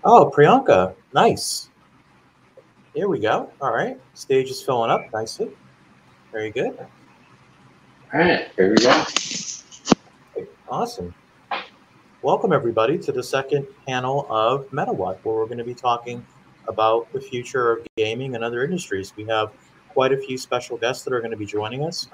Oh, Priyanka, nice. Here we go. All right, stage is filling up nicely. Very good. All right, here we go. Awesome. Welcome everybody to the second panel of MetaWhat, where we're going to be talking about the future of gaming and other industries. We have quite a few special guests that are going to be joining us.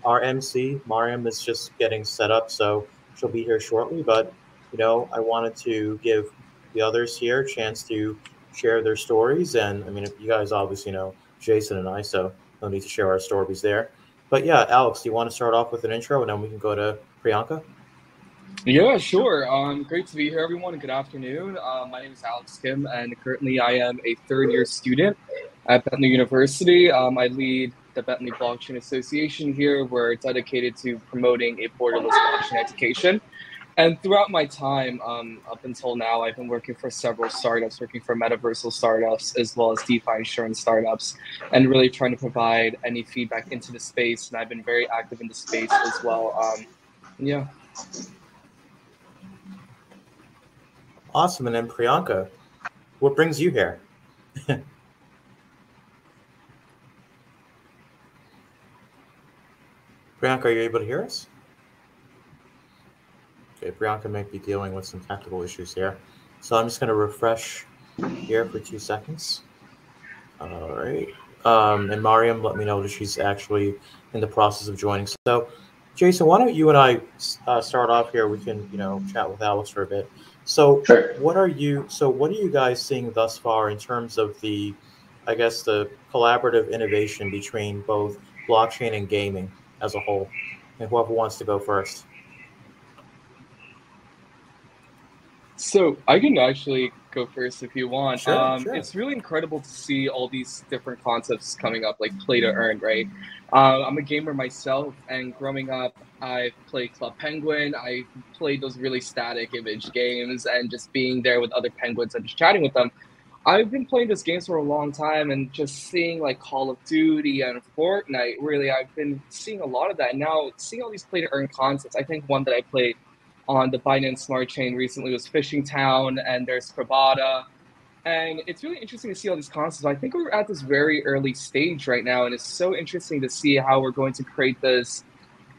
Our MC Mariam is just getting set up, so she'll be here shortly. But I wanted to give the others here a chance to share their stories. And I mean, you guys obviously know Jason and I, so no need to share our stories there. But yeah, Alex, do you want to start off with an intro, and then we can go to Priyanka? Yeah, sure. Great to be here, everyone. Good afternoon. My name is Alex Kim, and currently I am a third-year student at Bentley University. I lead the Bentley Blockchain Association here. We're dedicated to promoting a borderless blockchain education. And throughout my time, up until now, I've been working for several startups, working for metaversal startups, as well as DeFi insurance startups, and really trying to provide any feedback into the space. And I've been very active in the space as well. Yeah. Awesome. And then Priyanka, what brings you here? Priyanka, are you able to hear us? Okay, Priyanka might be dealing with some technical issues here. So I'm just going to refresh here for 2 seconds. All right. And Mariam, let me know that she's actually in the process of joining. So, Jason, why don't you and I start off here? We can, chat with Alex for a bit. So, Sure. what are you guys seeing thus far in terms of the collaborative innovation between both blockchain and gaming as a whole? And whoever wants to go first. So I can actually go first if you want. Sure. It's really incredible to see all these different concepts coming up, like play to earn, right? I'm a gamer myself, and growing up, I played Club Penguin. I played those really static image games, and just being there with other penguins and just chatting with them. I've been playing those games for a long time, and just seeing like Call of Duty and Fortnite, really, I've been seeing a lot of that. And now seeing all these play to earn concepts, I think one that I played on the Binance Smart Chain recently was Fishing Town, and there's Pravada. And it's really interesting to see all these concepts. I think we're at this very early stage right now, and it's so interesting to see how we're going to create this,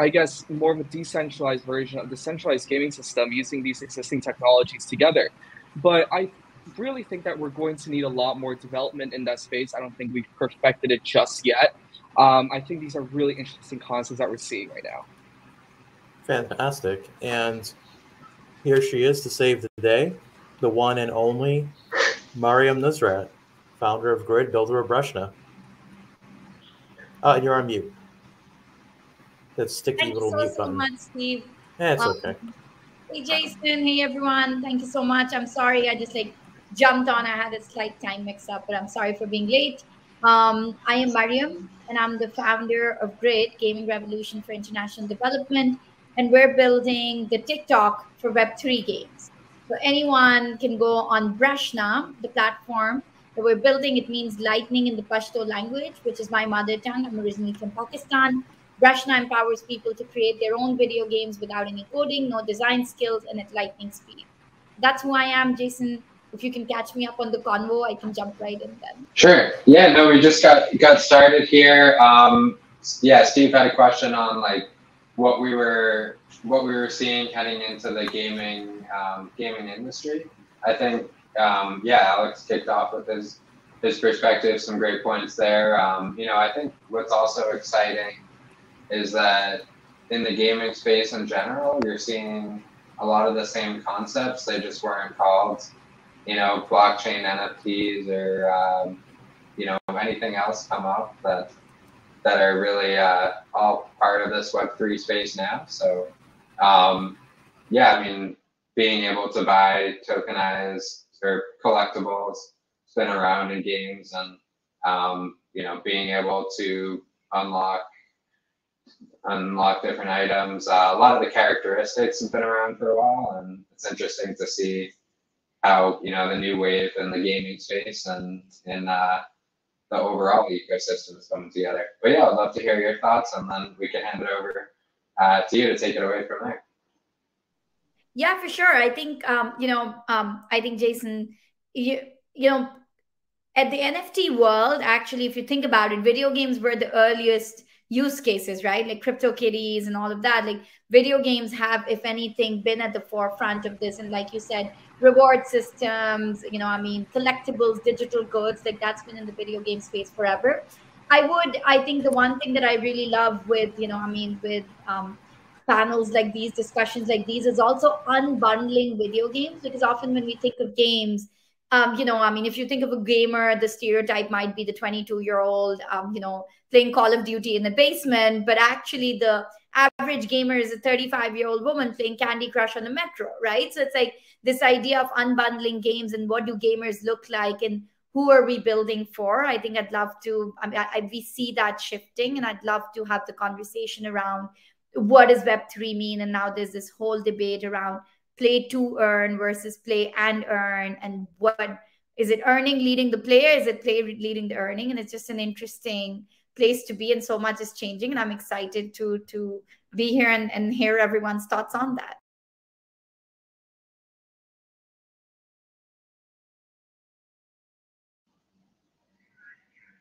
I guess, more of a decentralized version of the centralized gaming system using these existing technologies together. But I really think that we're going to need a lot more development in that space. I don't think we've perfected it just yet. I think these are really interesting concepts that we're seeing right now. Fantastic. And here she is to save the day, the one and only Mariam Nusrat, founder of Grid, builder of Brushna. You're on mute. That sticky Thank little you mute so button. much, Steve. Yeah, it's okay. Hey, Jason. Hey, everyone. Thank you so much. I'm sorry. I just jumped on. I had a slight time mix up, but I'm sorry for being late. I am Mariam, and I'm the founder of Grid, Gaming Revolution for International Development. And we're building the TikTok for Web3 games. So anyone can go on Brushna, the platform that we're building. It means lightning in the Pashto language, which is my mother tongue. I'm originally from Pakistan. Brushna empowers people to create their own video games without any coding, no design skills, and at lightning speed. That's who I am, Jason. If you can catch me up on the convo, I can jump right in then. Sure. Yeah. No, we just got started here. Yeah, Steve had a question on like what we were seeing heading into the gaming industry. I think Alex kicked off with his perspective, some great points there. I think what's also exciting is that in the gaming space in general, you're seeing a lot of the same concepts. They just weren't called, blockchain NFTs or, anything else come up that are really all part of this Web3 space now. So, being able to buy tokenized or collectibles, it's been around in games, and, being able to unlock different items. A lot of the characteristics have been around for a while, and it's interesting to see how the new wave in the gaming space and in the overall ecosystem is coming together. But yeah, I'd love to hear your thoughts, and then we can hand it over to you to take it away from there. Yeah, for sure. I think I think Jason you know, at the NFT world, actually, if you think about it, video games were the earliest use cases, right? Like CryptoKitties and all of that. Like video games have, if anything, been at the forefront of this. And like you said, reward systems, I mean, collectibles, digital goods, like that's been in the video game space forever. I think the one thing that I really love with, with panels like these, discussions like these, is also unbundling video games, because often when we think of games, I mean, if you think of a gamer, the stereotype might be the 22-year-old, playing Call of Duty in the basement, but actually the average gamer is a 35-year-old woman playing Candy Crush on the metro, right? So it's like this idea of unbundling games and what do gamers look like and who are we building for? I think I'd love to, we see that shifting, and I'd love to have the conversation around what does Web3 mean? And now there's this whole debate around play to earn versus play and earn, and what is it, earning leading the player, is it play leading the earning? And it's just an interesting place to be, and so much is changing, and I'm excited to be here and hear everyone's thoughts on that.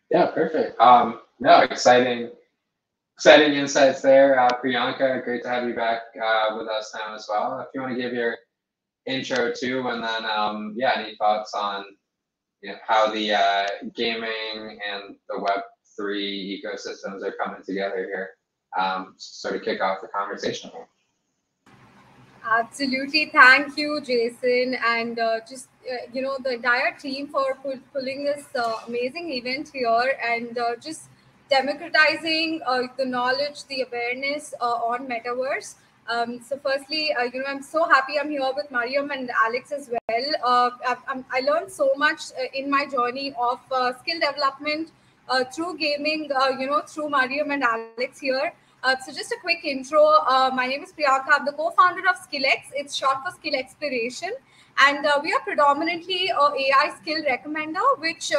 Yeah, perfect. No, exciting insights there. Priyanka, great to have you back with us now as well. If you want to give your intro too, and then yeah, any thoughts on how the gaming and the Web3 ecosystems are coming together here, sort of kick off the conversation. Absolutely, thank you, Jason, and just the entire team for pulling this amazing event here, and just democratizing the knowledge, the awareness on metaverse. So firstly, I'm so happy I'm here with Mariam and Alex as well. I learned so much in my journey of skill development through gaming, through Mariam and Alex here. So just a quick intro. My name is Priyanka. I'm the co-founder of SkillX. It's short for Skill Exploration. And we are predominantly a AI skill recommender, which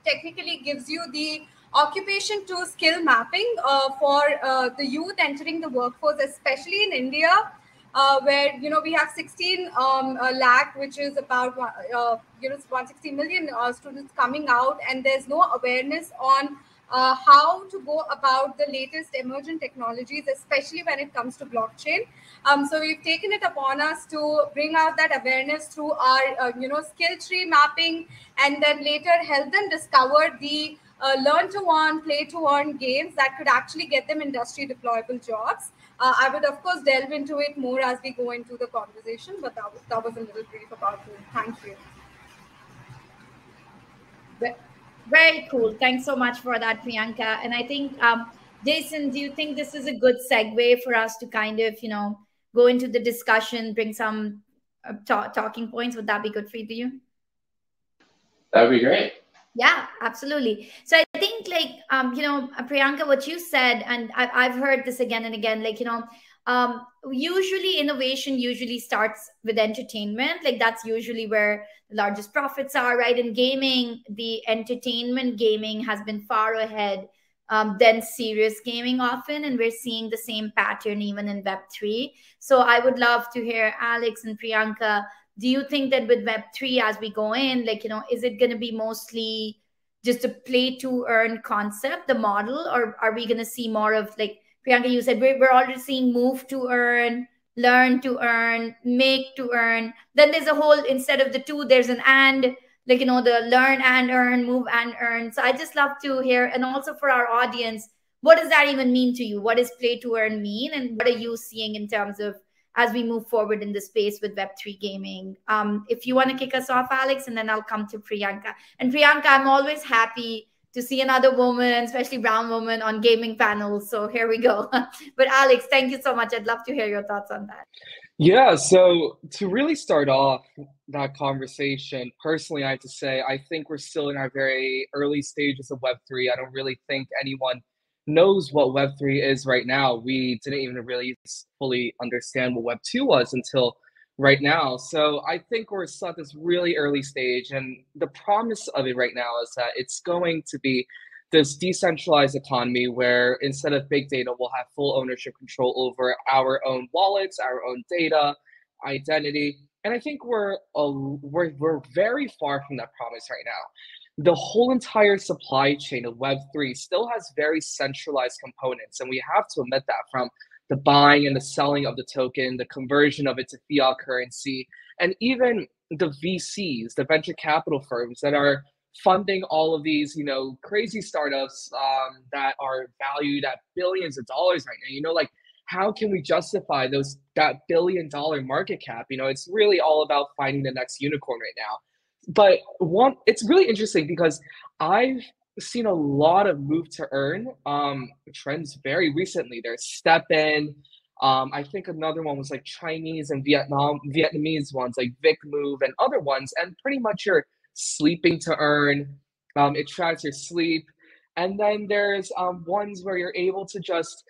technically gives you the occupation to skill mapping for the youth entering the workforce, especially in India, where we have 16 lakh, which is about 160 million students coming out, and there's no awareness on how to go about the latest emergent technologies, especially when it comes to blockchain. So we've taken it upon us to bring out that awareness through our skill tree mapping, and then later help them discover the learn to earn, play to earn games that could actually get them industry deployable jobs. I would of course delve into it more as we go into the conversation, but that was a little brief about me. Thank you. Very cool. Thanks so much for that, Priyanka. And I think, Jason, do you think this is a good segue for us to kind of, go into the discussion, bring some talking points? Would that be good for you? That would be great. Yeah, absolutely. So I think, like, Priyanka, what you said, and I've heard this again and again, like, usually innovation usually starts with entertainment. Like that's usually where the largest profits are, right? In gaming, the entertainment gaming has been far ahead than serious gaming often. And we're seeing the same pattern even in Web3. So I would love to hear Alex and Priyanka. Do you think that with Web3, as we go in, like, is it going to be mostly just a play to earn concept, the model, or are we going to see more of, like, Priyanka, you said we're already seeing move to earn, learn to earn, make to earn. Then there's a whole, instead of the two, there's an and, like, the learn and earn, move and earn. So I just love to hear, and also for our audience, what does that even mean to you? What does play to earn mean? And what are you seeing in terms of as we move forward in the space with Web3 gaming? If you want to kick us off, Alex, and then I'll come to Priyanka. And Priyanka, I'm always happy to see another woman, especially brown woman, on gaming panels. So here we go. But Alex, thank you so much. I'd love to hear your thoughts on that. Yeah, so to really start off that conversation, personally, I have to say, I think we're still in our very early stages of Web3. I don't really think anyone knows what Web3 is right now. We didn't even really fully understand what Web2 was until right now. So I think we're still at this really early stage, and the promise of it right now is that it's going to be this decentralized economy where instead of big data, we'll have full ownership control over our own wallets, our own data, identity, And I think we're very far from that promise right now. The whole entire supply chain of Web3 still has very centralized components, and we have to admit that, from the buying and the selling of the token, the conversion of it to fiat currency, and even the VCs, the venture capital firms that are funding all of these, crazy startups that are valued at billions of dollars right now. Like, how can we justify that billion-dollar market cap? It's really all about finding the next unicorn right now. But it's really interesting because I've seen a lot of move to earn trends very recently. There's Step-In. I think another one was like Chinese and Vietnamese ones like Vic Move and other ones. And pretty much you're sleeping to earn. It tracks your sleep. And then there's ones where you're able to just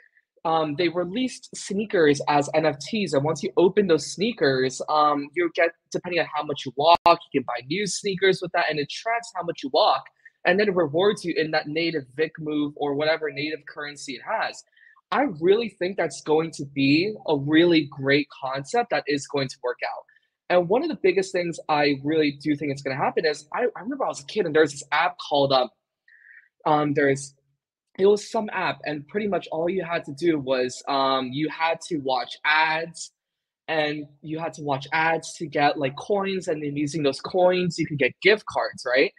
they released sneakers as NFTs, and once you open those sneakers, you get, depending on how much you walk, you can buy new sneakers with that, and it tracks how much you walk, and then it rewards you in that native Vic Move or whatever native currency it has. I really think that's going to be a really great concept that is going to work out. And one of the biggest things I really do think it's going to happen is, I remember I was a kid and there's this app called it was some app, and pretty much all you had to do was you had to watch ads, and you had to watch ads to get like coins, and then using those coins you could get gift cards, right?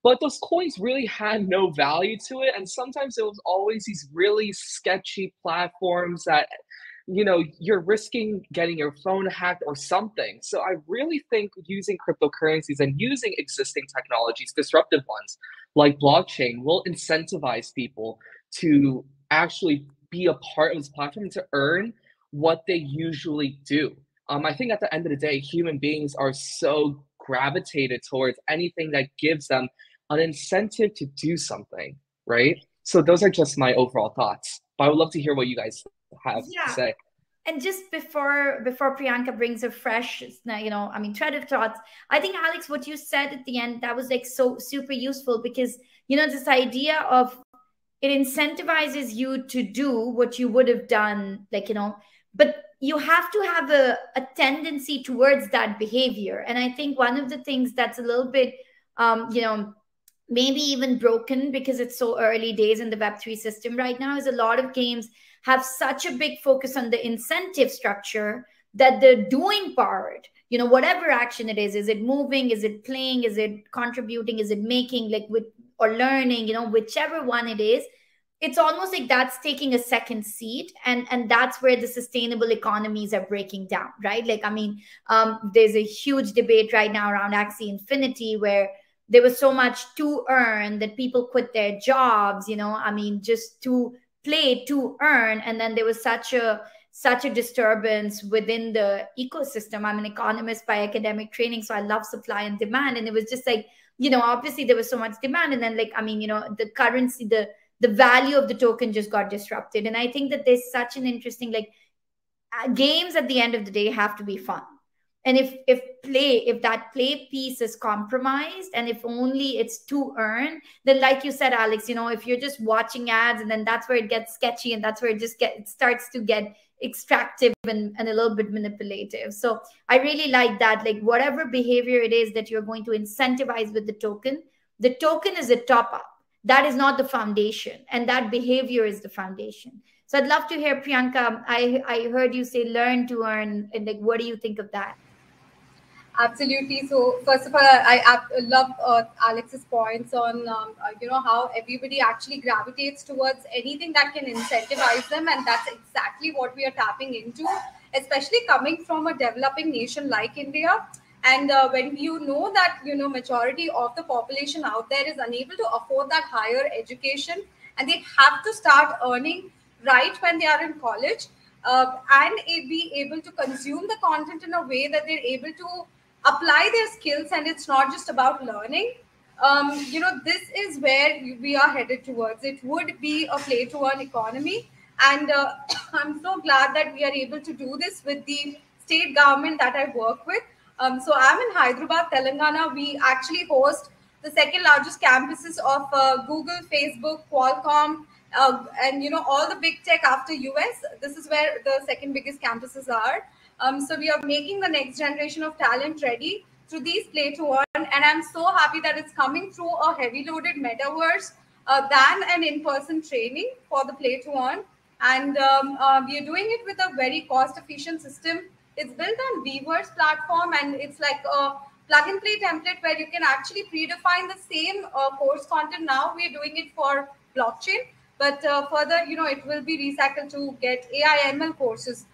But those coins really had no value to it, and sometimes it was always these really sketchy platforms that you're risking getting your phone hacked or something. So I really think using cryptocurrencies and using existing technologies, disruptive ones like blockchain, will incentivize people to actually be a part of this platform to earn what they usually do. I think at the end of the day, human beings are so gravitated towards anything that gives them an incentive to do something, right? So those are just my overall thoughts. But I would love to hear what you guys have to say. And just before Priyanka brings a fresh, thread of thoughts, I think, Alex, what you said at the end, that was like so super useful, because, this idea of it incentivizes you to do what you would have done, but you have to have a tendency towards that behavior. And I think one of the things that's a little bit, maybe even broken because it's so early days in the Web3 system right now, is a lot of games have such a big focus on the incentive structure that the doing part, whatever action it is it moving, is it playing, is it contributing, is it making, or learning, whichever one it is, it's almost like that's taking a second seat. And that's where the sustainable economies are breaking down, right? There's a huge debate right now around Axie Infinity, where there was so much to earn that people quit their jobs, just to play to earn. And then there was such a disturbance within the ecosystem. I'm an economist by academic training, so I love supply and demand. And it was just like, obviously there was so much demand, and then the currency, the value of the token just got disrupted. And I think that there's such an interesting, games at the end of the day have to be fun. And if that play piece is compromised, and if only it's to earn, then like you said, Alex, if you're just watching ads, and then that's where it gets sketchy, and that's where it starts to get extractive and a little bit manipulative. So I really like that, whatever behavior it is that you're going to incentivize with the token is a top up. That is not the foundation, and that behavior is the foundation. So I'd love to hear, Priyanka, I heard you say learn to earn, and what do you think of that? Absolutely. So first of all, I love Alex's points on how everybody actually gravitates towards anything that can incentivize them, and that's exactly what we are tapping into, especially coming from a developing nation like India. And when that majority of the population out there is unable to afford that higher education, and they have to start earning right when they are in college, and be able to consume the content in a way that they're able to apply their skills, and it's not just about learning. This is where we are headed towards. It would be a play to earn economy, and I'm so glad that we are able to do this with the state government that I work with. So I'm in Hyderabad, Telangana. We actually host the second largest campuses of Google, Facebook, Qualcomm, and all the big tech after US. This is where the second biggest campuses are. So we are making the next generation of talent ready through these play to earn, and I'm so happy that it's coming through a heavy loaded metaverse than an in-person training for the play to earn. And we are doing it with a very cost efficient system. It's built on Weaver's platform, and it's like a plug and play template where you can actually predefine the same course content. Now we are doing it for blockchain, but further, it will be recycled to get AI ML courses,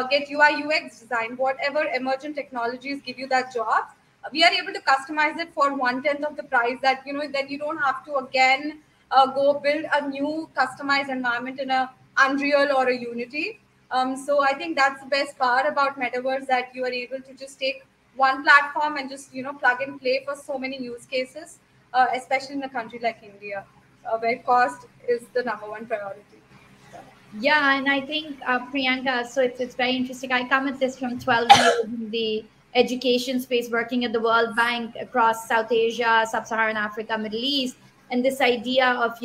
get UI UX design, whatever emergent technologies give you that job. We are able to customize it for 1/10 of the price. That then you don't have to again go build a new customized environment in a Unreal or a Unity. So I think that's the best part about metaverse, that you are able to just take one platform and just plug and play for so many use cases, especially in a country like India, where cost is the number one priority. Yeah, and I think Priyanka, so it's very interesting. I come at this from 12 years in the education space, working at the World Bank across South Asia, Sub-Saharan Africa, Middle East, and this idea of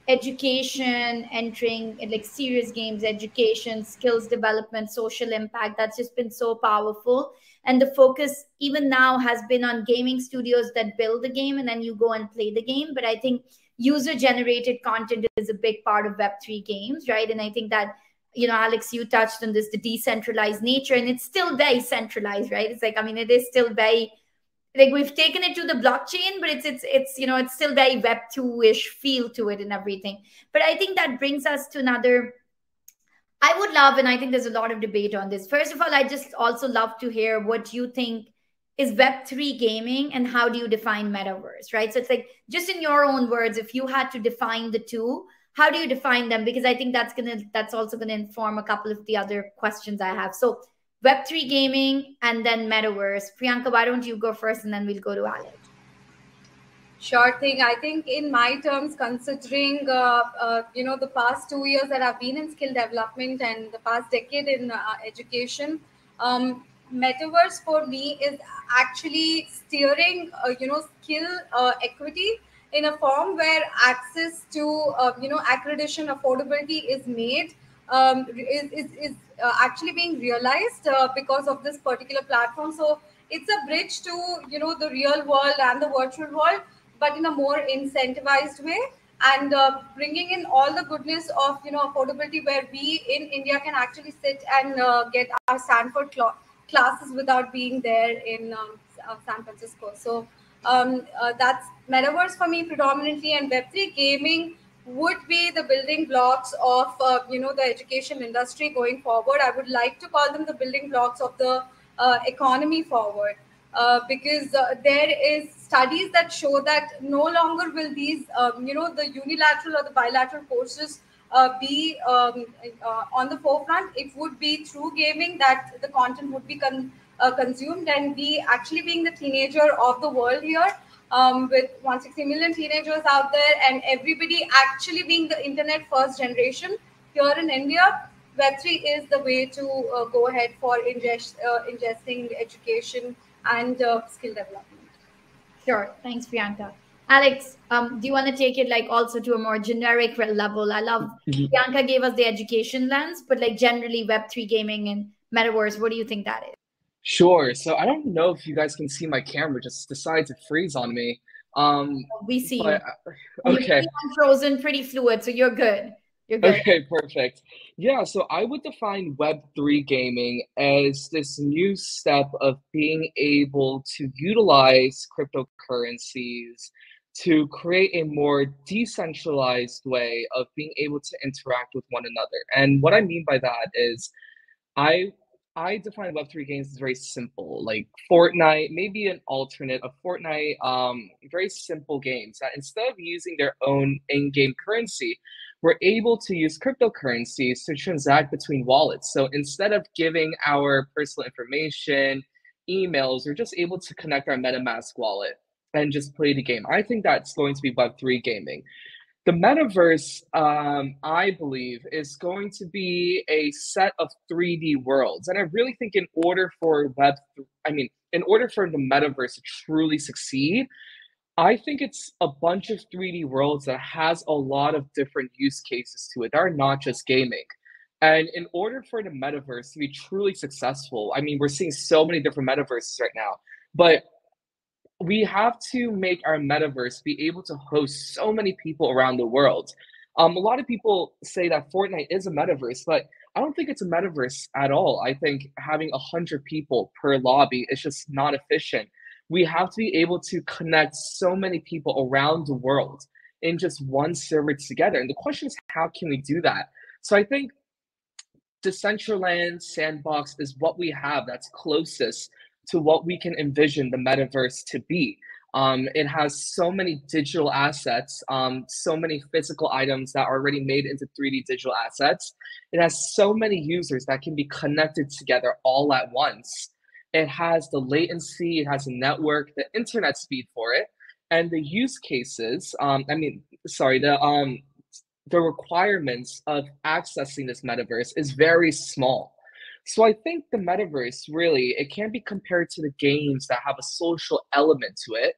education entering in like serious games, education, skills development, social impact. That's just been so powerful. And the focus even now has been on gaming studios that build the game and then you go and play the game. But I think user generated content is a big part of Web3 games, right? And I think that, Alex, you touched on this, the decentralized nature, and it's still very centralized, right? It's like, I mean, it is still very, like, we've taken it to the blockchain, but it's still very Web2-ish feel to it and everything. But I think that brings us to another, I would love, and I think there's a lot of debate on this. First of all, I just also love to hear what you think is Web3 gaming and how do you define metaverse, right? So it's like, just in your own words, if you had to define the two, how do you define them? Because I think that's also gonna inform a couple of the other questions I have. So Web3 gaming and then metaverse. Priyanka, why don't you go first and then we'll go to Alex? Sure thing. I think in my terms, considering the past 2 years that I've been in skill development and the past decade in education, metaverse for me is actually steering skill equity in a form where access to accreditation affordability is made, is actually being realized because of this particular platform. So it's a bridge to the real world and the virtual world, but in a more incentivized way, and bringing in all the goodness of affordability, where we in India can actually sit and get our Stanford classes without being there in San Francisco. So that's metaverse for me predominantly, and Web3 gaming would be the building blocks of the education industry going forward. I would like to call them the building blocks of the economy forward, because there is studies that show that no longer will these the unilateral or the bilateral courses be on the forefront. It would be through gaming that the content would be consumed, and we actually being the teenager of the world here, with 160 million teenagers out there, and everybody actually being the internet first generation here in India, Web3 is the way to go ahead for ingesting education and skill development. Sure. Thanks, Priyanka. Alex, do you want to take it like also to a more generic level? I love Priyanka gave us the education lens, but like generally Web3 gaming and metaverse, what do you think that is? Sure. So I don't know if you guys can see my camera just decides to freeze on me. We see but, you. Okay. You're frozen, pretty fluid, so you're good. You're good. Okay, perfect. Yeah, so I would define Web3 gaming as this new step of being able to utilize cryptocurrencies to create a more decentralized way of being able to interact with one another. And what I mean by that is I I define Web3 games as very simple, like Fortnite, maybe an alternate of Fortnite, very simple games that instead of using their own in-game currency, we're able to use cryptocurrencies to transact between wallets. So instead of giving our personal information, emails, we're just able to connect our MetaMask wallet and just play the game. I think that's going to be Web3 gaming. The metaverse, I believe, is going to be a set of 3D worlds. And I really think in order for in order for the metaverse to truly succeed, I think it's a bunch of 3D worlds that has a lot of different use cases to it that are not just gaming. And in order for the metaverse to be truly successful, I mean, we're seeing so many different metaverses right now, but we have to make our metaverse be able to host so many people around the world. A lot of people say that Fortnite is a metaverse, but I don't think it's a metaverse at all. I think having 100 people per lobby is just not efficient. We have to be able to connect so many people around the world in just one server together. And the question is, how can we do that? So I think Decentraland Sandbox is what we have that's closest to what we can envision the metaverse to be. It has so many digital assets, so many physical items that are already made into 3D digital assets. It has so many users that can be connected together all at once. It has the latency, it has a network, the internet speed for it, and the use cases. The requirements of accessing this metaverse is very small. So I think the metaverse really, it can't be compared to the games that have a social element to it.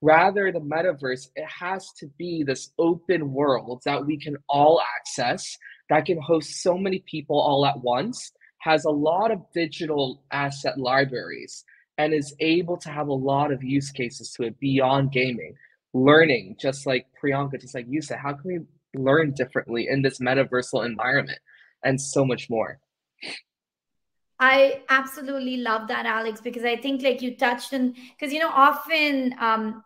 Rather, the metaverse, it has to be this open world that we can all access, that can host so many people all at once, has a lot of digital asset libraries, and is able to have a lot of use cases to it beyond gaming. Learning, just like Priyanka, just like you said, how can we learn differently in this metaversal environment, and so much more. I absolutely love that, Alex, because I think like you touched on, because often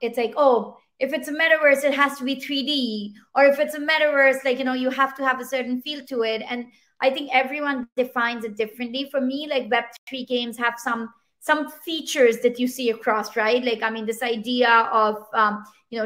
it's like, oh, if it's a metaverse, it has to be 3D, or if it's a metaverse, like you have to have a certain feel to it. And I think everyone defines it differently. For me, like Web3 games have some features that you see across, right? Like, I mean, this idea of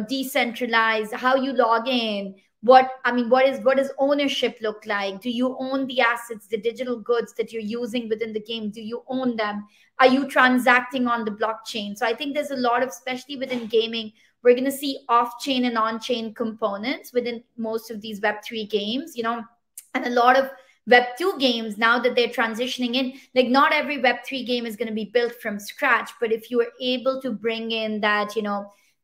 decentralized, how you log in, what does ownership look like? Do you own the assets, the digital goods that you're using within the game? Do you own them? Are you transacting on the blockchain? So I think there's a lot of, especially within gaming, we're going to see off-chain and on-chain components within most of these Web3 games, and a lot of Web2 games, now that they're transitioning in, like not every Web3 game is going to be built from scratch, but if you are able to bring in that,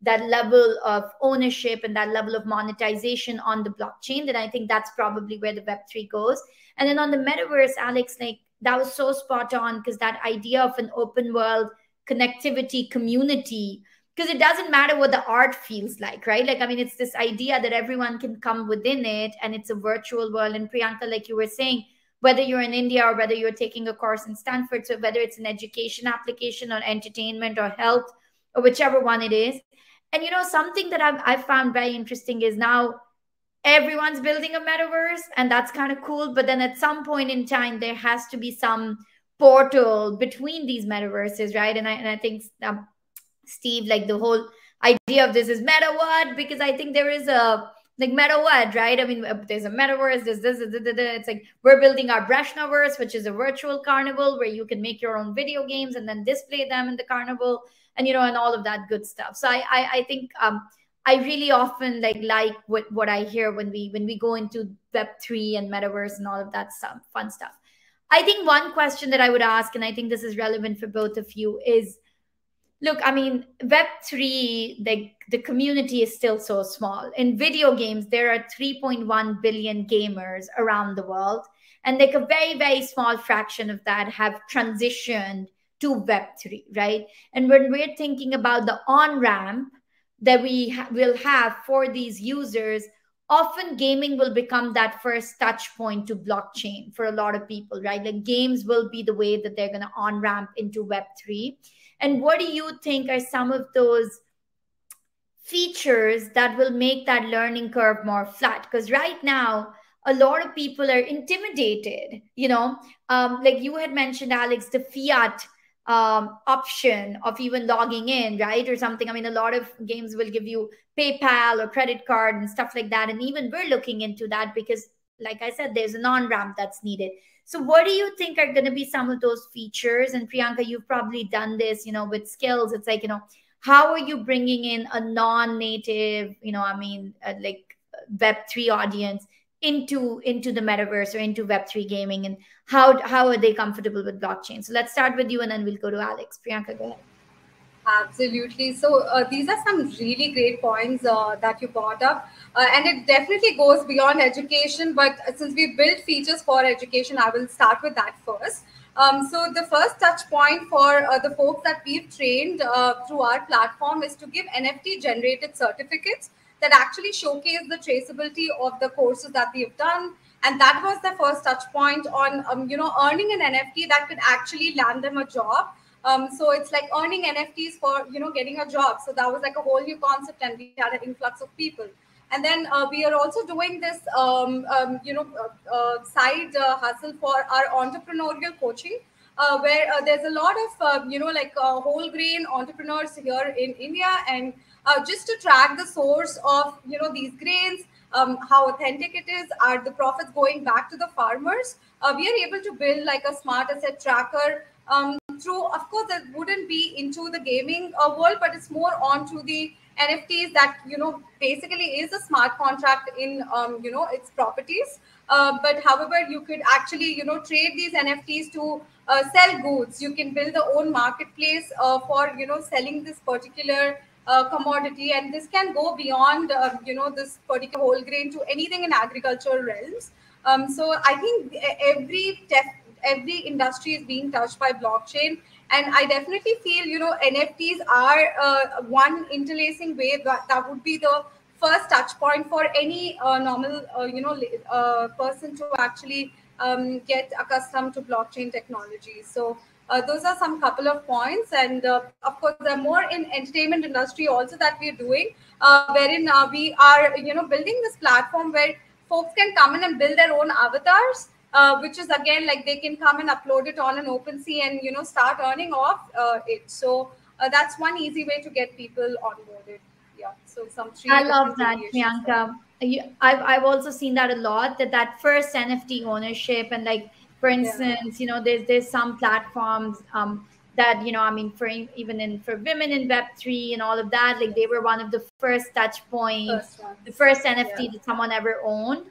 that level of ownership and that level of monetization on the blockchain, then I think that's probably where the Web3 goes. And then on the metaverse, Alex, like that was so spot on, because that idea of an open world connectivity community, because it doesn't matter what the art feels like, right? Like, I mean, it's this idea that everyone can come within it, and it's a virtual world. And Priyanka, like you were saying, whether you're in India or whether you're taking a course in Stanford, so whether it's an education application or entertainment or health or whichever one it is. And something that I've found very interesting is now everyone's building a metaverse, and that's kind of cool. But then at some point in time, there has to be some portal between these metaverses, right? And I think Steve, like the whole idea of this is MetaWhat, because I think there is a like MetaWhat, right? I mean, there's a metaverse, there's this. It's like we're building our Breshnaverse, which is a virtual carnival where you can make your own video games and then display them in the carnival, and and all of that good stuff. So I think I really often like what I hear when we go into Web3 and metaverse and all of that stuff, fun stuff. I think one question that I would ask, and I think this is relevant for both of you, is look, I mean, Web3, the community is still so small. In video games, there are 3.1 billion gamers around the world, and like a very, very small fraction of that have transitioned to Web3, right? And when we're thinking about the on-ramp that we will have for these users, often gaming will become that first touch point to blockchain for a lot of people, right? Like games will be the way that they're going to on-ramp into Web3. And what do you think are some of those features that will make that learning curve more flat? Because right now, a lot of people are intimidated, like you had mentioned, Alex, the fiat option of even logging in, right? Or something. I mean, a lot of games will give you PayPal or credit card and stuff like that. And even we're looking into that because, like I said, there's an on-ramp that's needed. So what do you think are going to be some of those features? And Priyanka, you've probably done this, with skills. It's like, how are you bringing in a non-native, like Web3 audience into the metaverse or into Web3 gaming, and how are they comfortable with blockchain? So let's start with you, and then we'll go to Alex. Priyanka, go ahead. Absolutely. So these are some really great points that you brought up. And it definitely goes beyond education. But since we built features for education, I will start with that first. So the first touch point for the folks that we've trained through our platform is to give NFT generated certificates that actually showcase the traceability of the courses that we've done. And that was the first touch point on, earning an NFT that could actually land them a job. So it's like earning NFTs for getting a job. So that was like a whole new concept, and we had an influx of people. And then we are also doing this side hustle for our entrepreneurial coaching, where there's a lot of whole grain entrepreneurs here in India, and just to track the source of these grains, how authentic it is, are the profits going back to the farmers. We are able to build like a smart asset tracker. Through, of course, that wouldn't be into the gaming world, but it's more onto the NFTs that basically is a smart contract in its properties. But however, you could actually trade these NFTs to sell goods. You can build the own marketplace for selling this particular commodity, and this can go beyond this particular whole grain to anything in agricultural realms. So I think every industry is being touched by blockchain, and I definitely feel NFTs are one interlacing way that would be the first touch point for any normal person to actually get accustomed to blockchain technology. So those are some couple of points, and of course there are more in entertainment industry also that we're doing, wherein we are building this platform where folks can come in and build their own avatars, which is again like they can come and upload it on an OpenSea and start earning off it. So that's one easy way to get people onboarded. Yeah. So some three. I love that, Priyanka. I've also seen that a lot. That first NFT ownership, and like for instance, there's some platforms that I mean, for even for women in Web3 and all of that, like they were one of the first touch points, the first NFT that someone ever owned.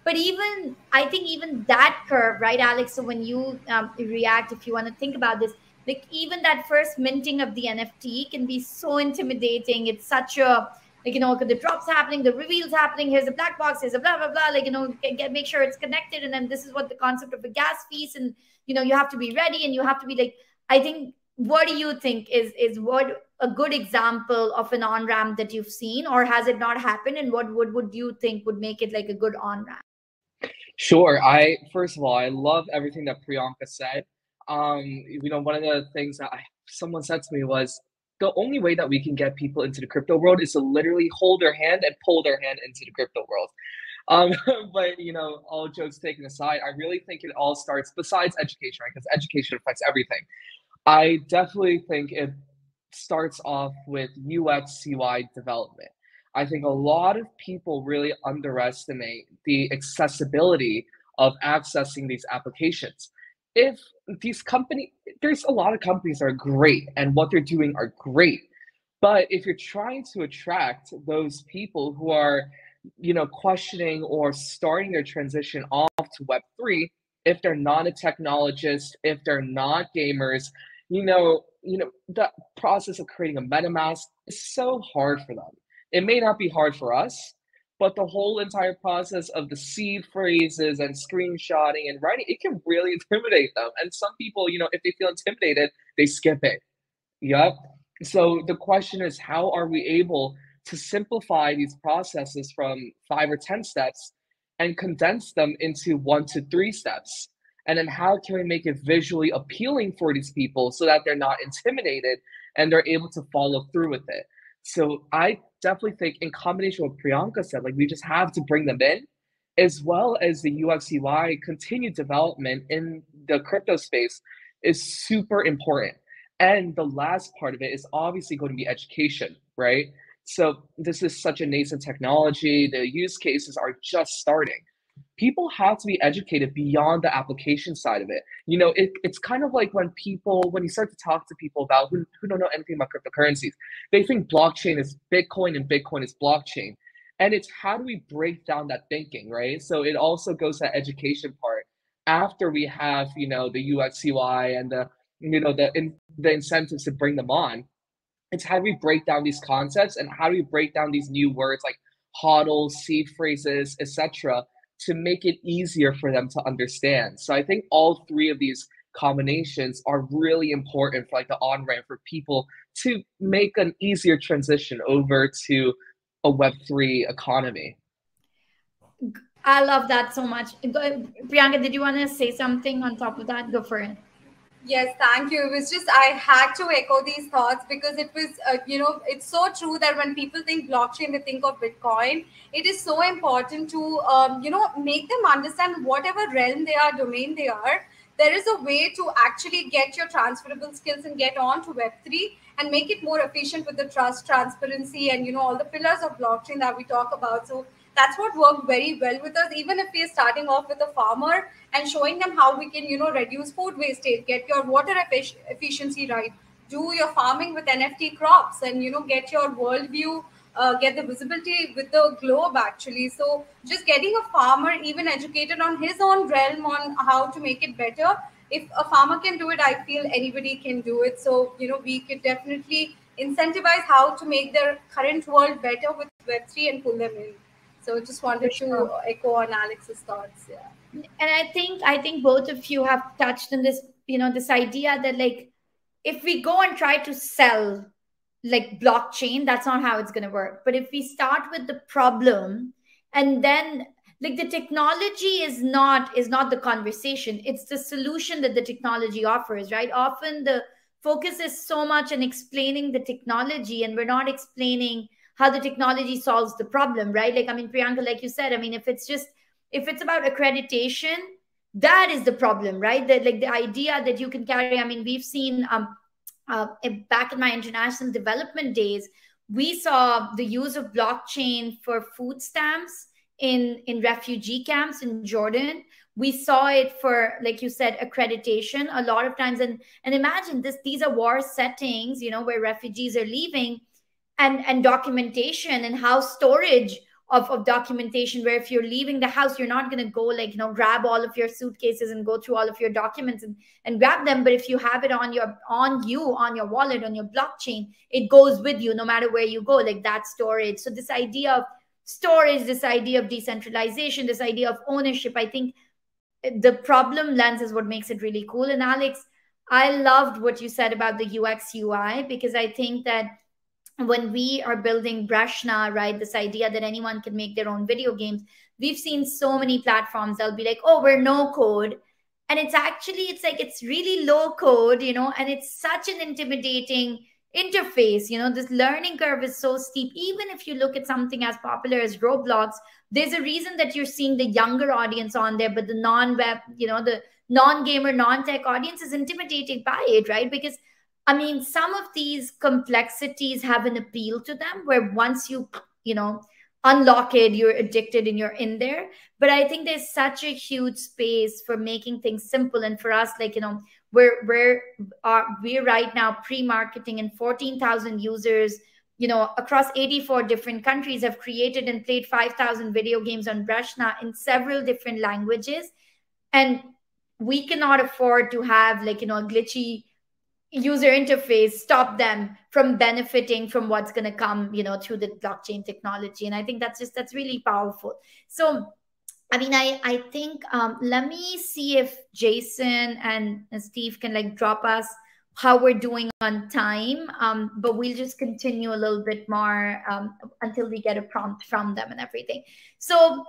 But even I think even that curve, right, Alex? So when you react, if you want to think about this, like even that first minting of the NFT can be so intimidating. It's such a the drops happening, the reveals happening. Here's a black box. Here's a blah blah blah. Make sure it's connected, and then this is what the concept of a gas fees, and you have to be ready, and you have to be like. I think. What do you think is what a good example of an on ramp that you've seen, or has it not happened? And what would you think would make it like a good on ramp? Sure. First of all, I love everything that Priyanka said. One of the things that someone said to me was the only way that we can get people into the crypto world is to literally hold their hand and pull their hand into the crypto world. But all jokes taken aside, I really think it all starts besides education, right? Because education affects everything. I definitely think it starts off with UX UI development. I think a lot of people really underestimate the accessibility of accessing these applications. If these there's a lot of companies that are great and what they're doing are great. But if you're trying to attract those people who are, questioning or starting their transition off to Web3, if they're not a technologist, if they're not gamers, the process of creating a MetaMask is so hard for them. It may not be hard for us, but the whole entire process of the seed phrases and screenshotting and writing, it can really intimidate them. And some people, if they feel intimidated, they skip it. Yep. So the question is, how are we able to simplify these processes from 5 or 10 steps and condense them into 1 to 3 steps? And then how can we make it visually appealing for these people so that they're not intimidated and they're able to follow through with it? So I definitely think in combination with what Priyanka said, like we just have to bring them in, as well as the UX UI continued development in the crypto space is super important. And the last part of it is obviously going to be education, right? So this is such a nascent technology. The use cases are just starting. People have to be educated beyond the application side of it. It's kind of like when you start to talk to people about who don't know anything about cryptocurrencies, they think blockchain is Bitcoin and Bitcoin is blockchain. And it's how do we break down that thinking, right? So it also goes to that education part after we have, the UX UI and the incentives to bring them on. It's how do we break down these concepts and how do we break down these new words like hodl, seed phrases, etc., to make it easier for them to understand. So I think all three of these combinations are really important for like the on-ramp for people to make an easier transition over to a Web3 economy. I love that so much. Priyanka, did you want to say something on top of that? Go for it. Yes, thank you. It was just, I had to echo these thoughts because it was, it's so true that when people think blockchain, they think of Bitcoin. It is so important to, make them understand whatever realm they are, domain they are. There is a way to actually get your transferable skills and get on to Web3 and make it more efficient with the trust, transparency, and, all the pillars of blockchain that we talk about. So that's what worked very well with us. Even if we are starting off with a farmer and showing them how we can, reduce food wastage, get your water efficiency right, do your farming with NFT crops, and get your worldview, get the visibility with the globe actually. So just getting a farmer even educated on his own realm on how to make it better. If a farmer can do it, I feel anybody can do it. So we could definitely incentivize how to make their current world better with Web3 and pull them in. So just wanted to echo on Alex's thoughts. Yeah. And I think both of you have touched on this, this idea that like if we go and try to sell like blockchain, that's not how it's going to work. But if we start with the problem, and then like the technology is not the conversation, it's the solution that the technology offers, right? Often the focus is so much on explaining the technology, and we're not explaining how the technology solves the problem, right? Like, I mean, Priyanka, like you said, I mean, if it's about accreditation, that is the problem, right? That like the idea that you can carry, I mean, we've seen back in my international development days, we saw the use of blockchain for food stamps in refugee camps in Jordan. We saw it for, like you said, accreditation a lot of times. And imagine this, these are war settings, where refugees are leaving, and documentation, and how storage of documentation, where if you're leaving the house, you're not going to go like, grab all of your suitcases and go through all of your documents and grab them. But if you have it on your wallet, on your blockchain, it goes with you no matter where you go, like that storage. So this idea of storage, this idea of decentralization, this idea of ownership, I think the problem lens is what makes it really cool. And Alex, I loved what you said about the UX UI, because I think that when we are building Brashna, right, this idea that anyone can make their own video games, we've seen so many platforms, they'll be like, oh, we're no code. And it's like, it's really low code, and it's such an intimidating interface. This learning curve is so steep. Even if you look at something as popular as Roblox, there's a reason that you're seeing the younger audience on there, but the non-web, the non-gamer, non-tech audience is intimidated by it, right? Because I mean, some of these complexities have an appeal to them, where once you unlock it, you're addicted and you're in there. But I think there's such a huge space for making things simple. And for us, like, we're right now pre-marketing, and 14,000 users, across 84 different countries have created and played 5,000 video games on Brashna in several different languages. And we cannot afford to have like, a glitchy user interface stop them from benefiting from what's going to come through the blockchain technology. And I think that's really powerful. So I mean, I think let me see if Jason and Steve can like drop us how we're doing on time, but we'll just continue a little bit more until we get a prompt from them and everything. So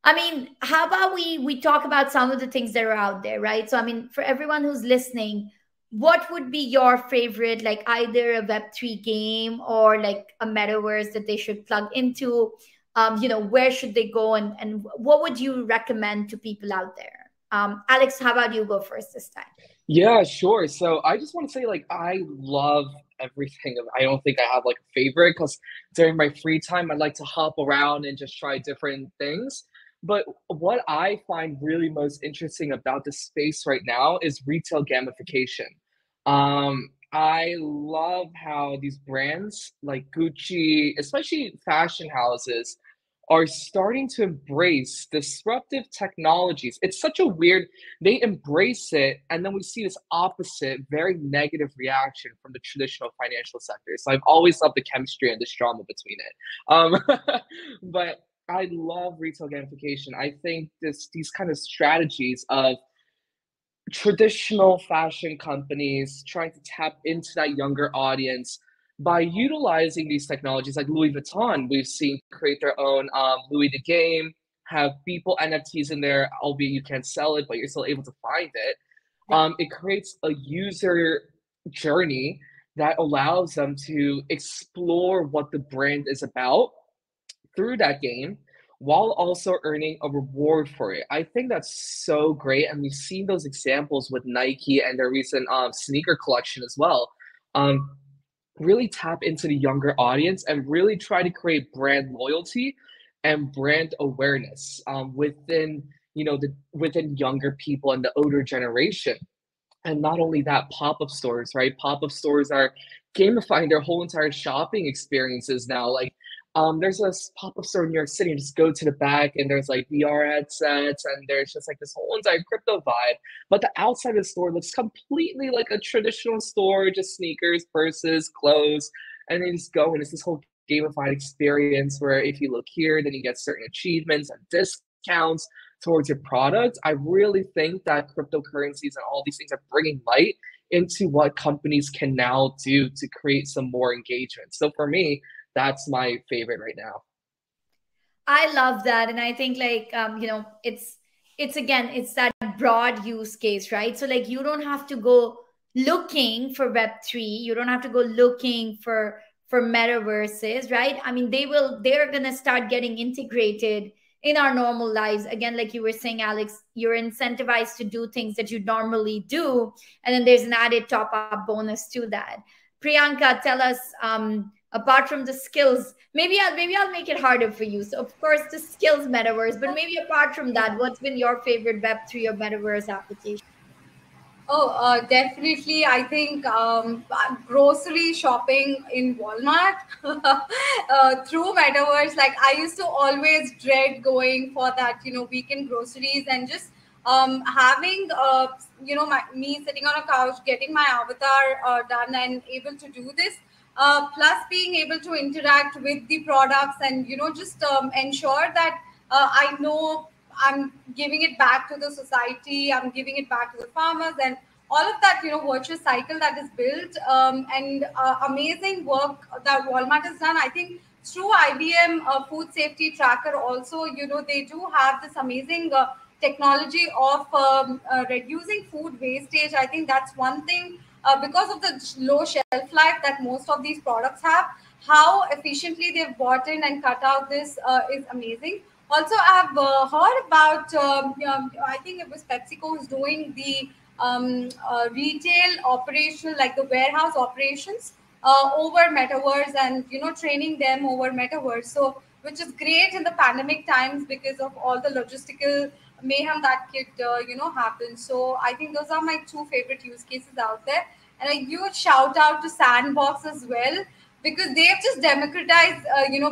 I mean, how about we talk about some of the things that are out there, right? So I mean, for everyone who's listening, what would be your favorite, like either a Web3 game or like a metaverse that they should plug into? Where should they go, and what would you recommend to people out there? Alex, how about you go first this time? Yeah, sure. So I just want to say, like, I love everything. I don't think I have like a favorite, because during my free time, I like to hop around and just try different things. But what I find really most interesting about the space right now is retail gamification. I love how these brands like Gucci, especially fashion houses, are starting to embrace disruptive technologies. It's such a weird, they embrace it, and then we see this opposite, very negative reaction from the traditional financial sector. So I've always loved the chemistry and this drama between it. But I love retail gamification. I think these kind of strategies of traditional fashion companies trying to tap into that younger audience by utilizing these technologies, like Louis Vuitton, we've seen create their own Louis the Game, have people NFTs in there, albeit you can't sell it, but you're still able to find it. It creates a user journey that allows them to explore what the brand is about through that game, while also earning a reward for it. I think that's so great, and we've seen those examples with Nike and their recent sneaker collection as well. Really tap into the younger audience and really try to create brand loyalty and brand awareness within within younger people and the older generation. And not only that, pop-up stores, right? Pop-up stores are gamifying their whole entire shopping experiences now. Like, there's this pop-up store in New York City, and just go to the back, and there's like VR headsets, and there's just like this whole entire crypto vibe. But the outside of the store looks completely like a traditional store, just sneakers, purses, clothes, and they just go, and it's this whole gamified experience where if you look here, then you get certain achievements and discounts towards your product. I really think that cryptocurrencies and all these things are bringing light into what companies can now do to create some more engagement. So for me, that's my favorite right now. I love that. And I think like, it's again, it's that broad use case, right? So like, you don't have to go looking for Web3. You don't have to go looking for metaverses, right? I mean, they're going to start getting integrated in our normal lives. Again, like you were saying, Alex, you're incentivized to do things that you normally do. And then there's an added top up bonus to that. Priyanka, tell us, apart from the skills, maybe I'll make it harder for you. So of course the skills metaverse, but maybe apart from that, what's been your favorite Web3 or metaverse application? Oh, definitely. I think grocery shopping in Walmart through Metaverse. Like I used to always dread going for that, weekend groceries, and just having, me sitting on a couch, getting my avatar done and able to do this. Plus being able to interact with the products and, just ensure that I know I'm giving it back to the society, I'm giving it back to the farmers, and all of that, virtuous cycle that is built, and amazing work that Walmart has done. I think through IBM Food Safety Tracker also, they do have this amazing technology of reducing food wastage. I think that's one thing, because of the low shelf life that most of these products have, how efficiently they've bought in and cut out this is amazing. Also, I've heard about, I think it was PepsiCo who's doing the retail operation, like the warehouse operations over Metaverse, and, training them over Metaverse. So, which is great in the pandemic times because of all the logistical mayhem that could, happen. So, I think those are my two favorite use cases out there. And a huge shout out to Sandbox as well, because they've just democratized,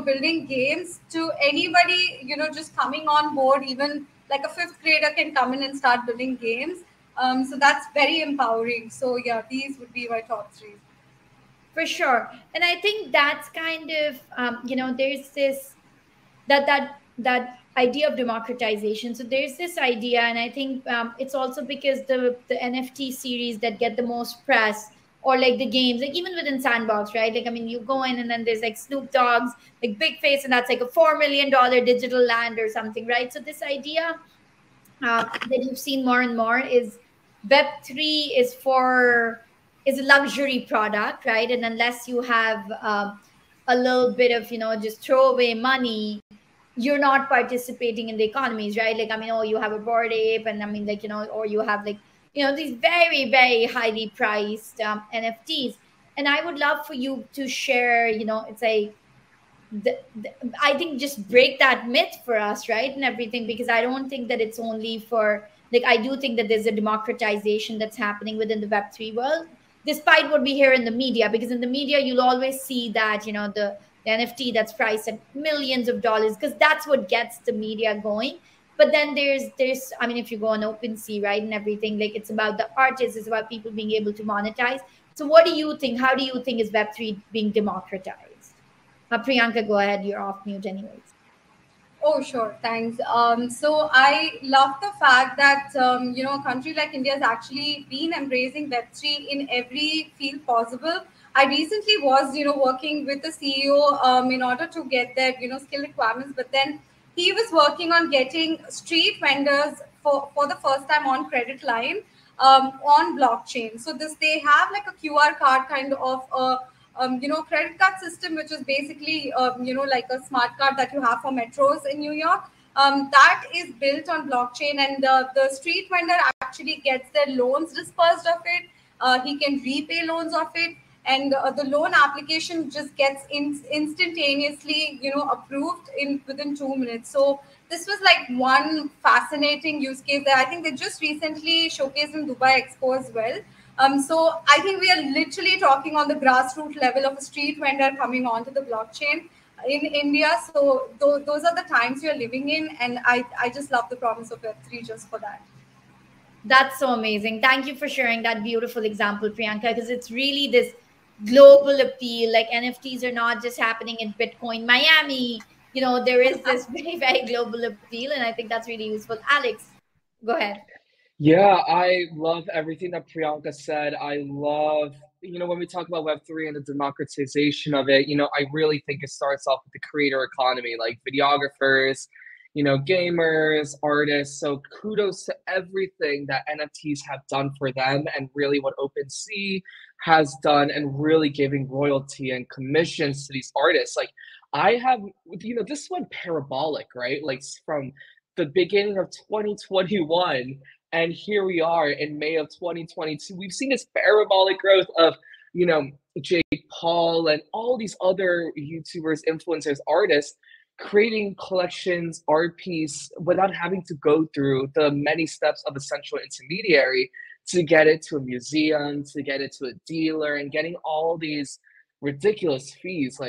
building games to anybody, just coming on board. Even like a fifth grader can come in and start building games. So that's very empowering. So yeah, these would be my top three. For sure. And I think that's kind of, there's this, that idea of democratization. So there's this idea, and I think it's also because the NFT series that get the most press, or like the games, like even within Sandbox, right? Like, I mean, you go in and then there's like Snoop Dogg's like big face, and that's like a $4 million digital land or something, right? So this idea that you've seen more and more is Web3 is a luxury product, right? And unless you have a little bit of, just throwaway money, you're not participating in the economies, right? Like, I mean, you have a Bored Ape, and I mean, like, or you have like, these very, very highly priced NFTs. And I would love for you to share, it's like, I think just break that myth for us, right? And everything, because I don't think that it's only for, like, I do think that there's a democratization that's happening within the Web3 world, despite what we hear in the media, because in the media, you'll always see that, the NFT that's priced at millions of dollars, because that's what gets the media going. But then there's I mean, if you go on OpenSea, right, and everything, like, it's about the artists, it's about people being able to monetize. So what do you think? How do you think is Web3 being democratized? Priyanka, go ahead. You're off mute anyways. Oh, sure. Thanks. So I love the fact that, a country like India has actually been embracing Web3 in every field possible. I recently was, working with the CEO in order to get their, skill requirements, but then he was working on getting street vendors for the first time on credit line on blockchain. So they have like a QR card kind of credit card system, which is basically, like a smart card that you have for metros in New York. That is built on blockchain, and the street vendor actually gets their loans dispersed of it. He can repay loans of it, and the loan application just gets instantaneously, approved within 2 minutes. So this was like one fascinating use case that I think they just recently showcased in Dubai Expo as well. So I think we are literally talking on the grassroots level of a street vendor coming onto the blockchain in India. So those are the times we are living in, and I just love the promise of Web3 just for that. That's so amazing. Thank you for sharing that beautiful example, Priyanka, because it's really this global appeal. Like, NFTs are not just happening in Bitcoin Miami. There is this very, very global appeal, and I think that's really useful. Alex, go ahead. Yeah, I love everything that Priyanka said. I love, when we talk about Web3 and the democratization of it, I really think it starts off with the creator economy, like videographers, gamers, artists. So kudos to everything that NFTs have done for them, and really what OpenSea has done, and really giving royalty and commissions to these artists. Like, I have, this went parabolic, right? Like, from the beginning of 2021, and here we are in May of 2022. We've seen this parabolic growth of, Jake Paul and all these other YouTubers, influencers, artists creating collections, art piece, without having to go through the many steps of a central intermediary to get it to a museum, to get it to a dealer, and getting all these ridiculous fees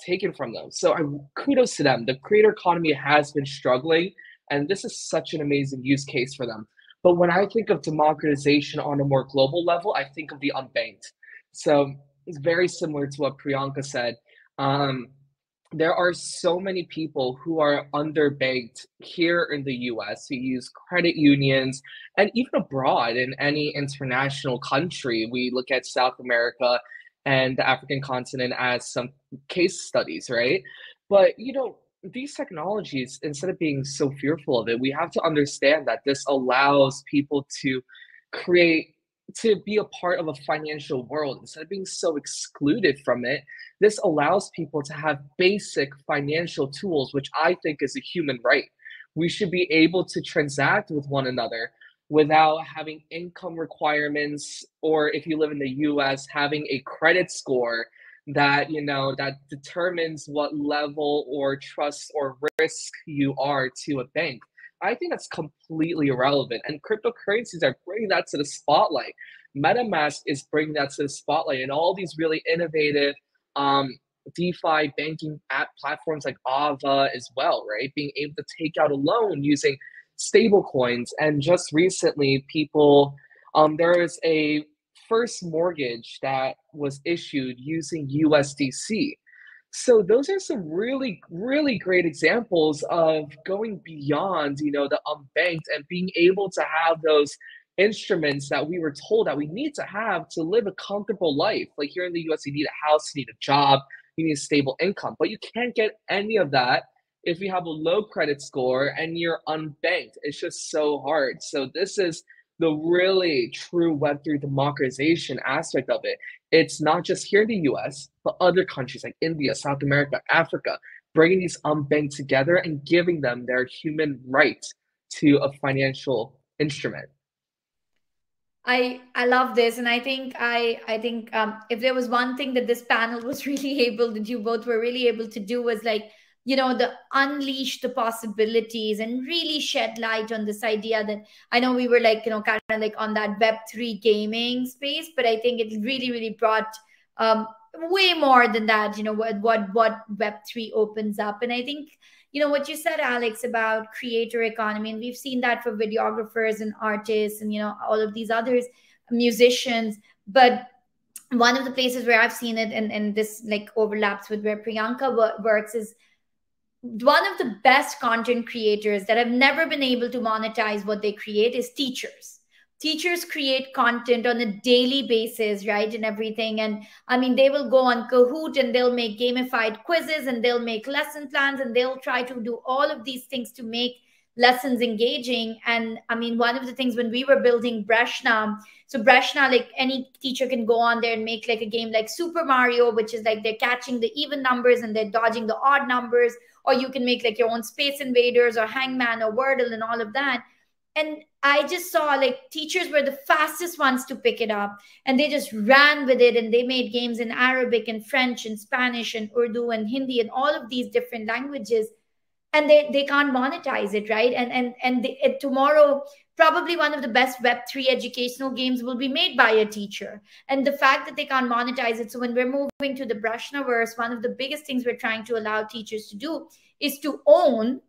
taken from them. So kudos to them. The creator economy has been struggling, and this is such an amazing use case for them. But when I think of democratization on a more global level, I think of the unbanked. So it's very similar to what Priyanka said. There are so many people who are underbanked here in the US who use credit unions, and even abroad in any international country. We look at South America and the African continent as some case studies, right? But, these technologies, instead of being so fearful of it, we have to understand that this allows people to be a part of a financial world. Instead of being so excluded from it, this allows people to have basic financial tools, which I think is a human right. We should be able to transact with one another without having income requirements, or if you live in the US, having a credit score that that determines what level or trust or risk you are to a bank. I think that's completely irrelevant, and cryptocurrencies are bringing that to the spotlight. MetaMask is bringing that to the spotlight, and all these really innovative DeFi banking app platforms like Ava as well, right? Being able to take out a loan using stable coins. And just recently, there is a first mortgage that was issued using USDC. So those are some really, really great examples of going beyond, the unbanked, and being able to have those instruments that we were told that we need to have to live a comfortable life. Like here in the US, you need a house, you need a job, you need a stable income, but you can't get any of that if you have a low credit score and you're unbanked. It's just so hard. So this is the really true Web3 democratization aspect of it. It's not just here in the US, but other countries like India, South America, Africa, bringing these unbanked together and giving them their human right to a financial instrument. I love this, and I think if there was one thing that this panel was really able, that you both were really able to do, was the unleash the possibilities and really shed light on this idea that I know we were kind of on that Web3 gaming space, but I think it really, really brought way more than that, what Web3 opens up. And I think, what you said, Alex, about creator economy, and we've seen that for videographers and artists and, all of these others, musicians. But one of the places where I've seen it, and this like overlaps with where Priyanka works, is one of the best content creators that have never been able to monetize what they create is teachers. Teachers create content on a daily basis, right? And everything. And I mean, they will go on Kahoot and they'll make gamified quizzes and they'll make lesson plans and they'll try to do all of these things to make lessons engaging. And I mean, one of the things when we were building Breshna, so Breshna, like any teacher can go on there and make like a game like Super Mario, which is like they're catching the even numbers and they're dodging the odd numbers, or you can make like your own Space Invaders or Hangman or Wordle and all of that. And I just saw like teachers were the fastest ones to pick it up, and they just ran with it, and they made games in Arabic and French and Spanish and Urdu and Hindi and all of these different languages, and they can't monetize it, right? And tomorrow probably one of the best Web3 educational games will be made by a teacher, and the fact that they can't monetize it. So when we're moving to the Breshnaverse, one of the biggest things we're trying to allow teachers to do is to own,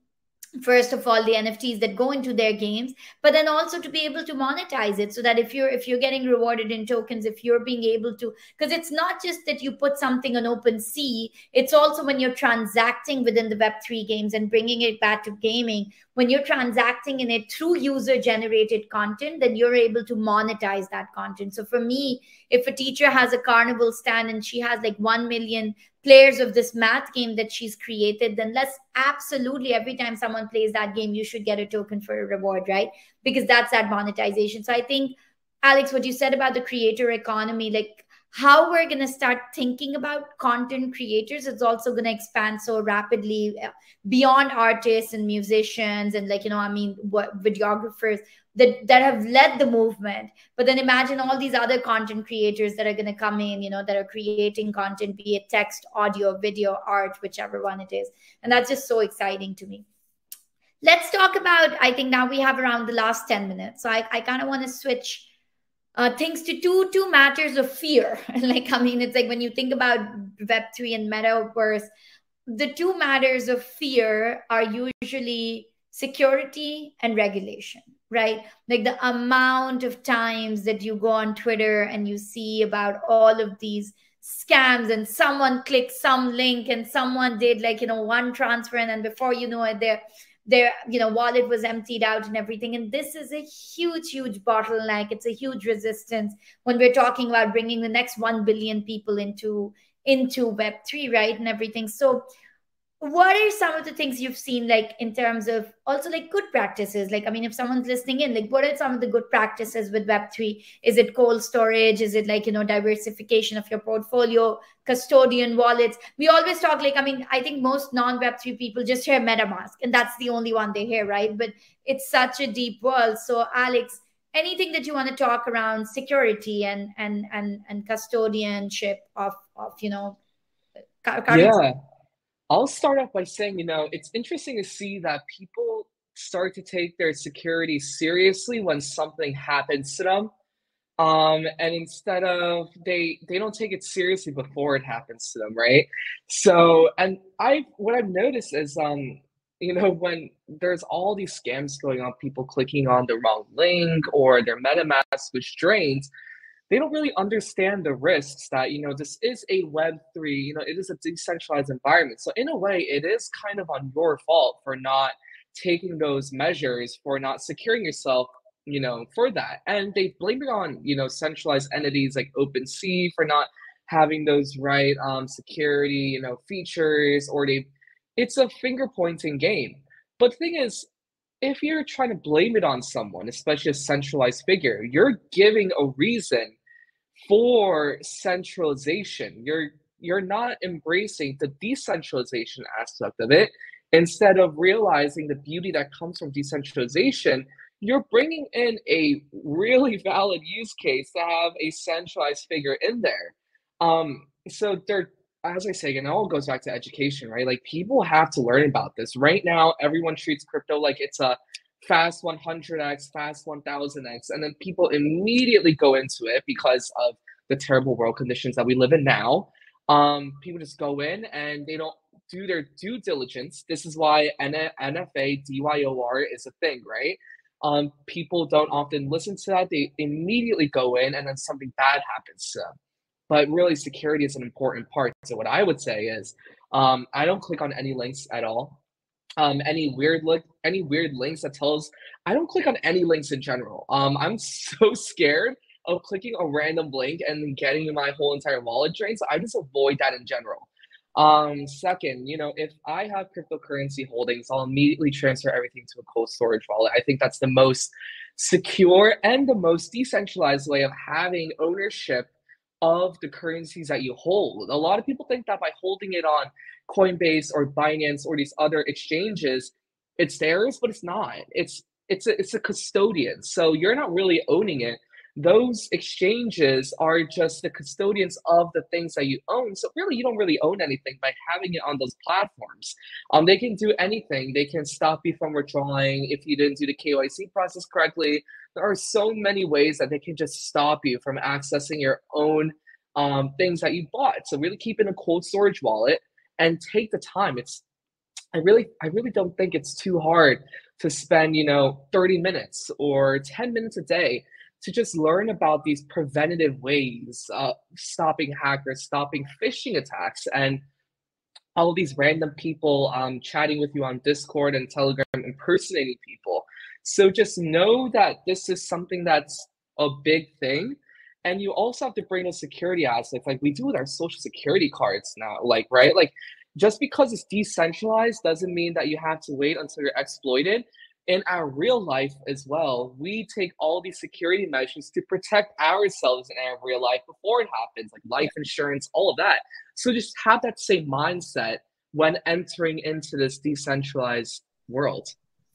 first of all, the NFTs that go into their games, but then also to be able to monetize it, so that if you're getting rewarded in tokens, if you're being able to, because it's not just that you put something on OpenSea, it's also when you're transacting within the Web3 games and bringing it back to gaming, when you're transacting in it through user generated content, then you're able to monetize that content. So for me, if a teacher has a carnival stand and she has like 1 million players of this math game that she's created, then let's absolutely, every time someone plays that game, you should get a token for a reward, right? Because that's that monetization. So I think, Alex, what you said about the creator economy, like how we're going to start thinking about content creators, it's also going to expand so rapidly beyond artists and musicians and like, I mean, what videographers that have led the movement. But then imagine all these other content creators that are going to come in, that are creating content, be it text, audio, video, art, whichever one it is. And that's just so exciting to me. Let's talk about, I think now we have around the last 10 minutes. So I kind of want to switch things to two matters of fear. Like, I mean, it's like when you think about Web3 and Metaverse, the two matters of fear are usually security and regulation, right? Like the amount of times that you go on Twitter and you see about all of these scams and someone clicked some link and someone did like, one transfer, and then before you know it, their wallet was emptied out and everything. And this is a huge bottleneck. It's a huge resistance when we're talking about bringing the next 1 billion people into Web3, right? And everything. So what are some of the things you've seen, like in terms of also like good practices? Like, I mean, if someone's listening in, like what are some of the good practices with Web3? Is it cold storage? Is it like, diversification of your portfolio, custodian wallets? We always talk like, I mean, I think most non-Web3 people just hear MetaMask and that's the only one they hear, right? But it's such a deep world. So Alex, anything that you want to talk around security and custodianship of currency? Yeah. I'll start off by saying, it's interesting to see that people start to take their security seriously when something happens to them. And instead of, they don't take it seriously before it happens to them, right? So, and what I've noticed is, when there's all these scams going on, people clicking on the wrong link or their MetaMask was drained, they don't really understand the risks that, this is a Web3, it is a decentralized environment. So in a way, it is kind of on your fault for not taking those measures, for not securing yourself, for that. And they blame it on, centralized entities like OpenSea for not having those right security, features, or it's a finger pointing game. But the thing is, if you're trying to blame it on someone, especially a centralized figure, you're giving a reason for centralization. You're not embracing the decentralization aspect of it. Instead of realizing the beauty that comes from decentralization, you're bringing in a really valid use case to have a centralized figure in there. So there, as I say, it all goes back to education, right? Like people have to learn about this. Right now, everyone treats crypto like it's a fast 100x, fast 1000x, and then people immediately go into it because of the terrible world conditions that we live in now. People just go in and they don't do their due diligence. This is why NFA DYOR is a thing, right? People don't often listen to that. They immediately go in and then something bad happens to them. But really, security is an important part. So what I would say is, I don't click on any links at all. Any weird links that tells, I don't click on any links in general. I'm so scared of clicking a random link and getting my whole entire wallet drained. So I just avoid that in general. Second, if I have cryptocurrency holdings, I'll immediately transfer everything to a cold storage wallet. I think that's the most secure and the most decentralized way of having ownership of the currencies that you hold. A lot of people think that by holding it on Coinbase or Binance or these other exchanges, it's theirs, but it's not. It's a custodian. So you're not really owning it. Those exchanges are just the custodians of the things that you own. So really, you don't really own anything by having it on those platforms. They can do anything. They can stop you from withdrawing if you didn't do the KYC process correctly. There are so many ways that they can just stop you from accessing your own things that you bought. So really keep in a cold storage wallet and take the time. I really don't think it's too hard to spend 30 minutes or 10 minutes a day to just learn about these preventative ways, stopping hackers, stopping phishing attacks, and all of these random people chatting with you on Discord and Telegram, impersonating people. So just know that this is something that's a big thing. And you also have to bring those security aspects like we do with our social security cards now, right? Just because it's decentralized doesn't mean that you have to wait until you're exploited. In our real life as well, we take all these security measures to protect ourselves in our real life before it happens, like life insurance, all of that. So just have that same mindset when entering into this decentralized world.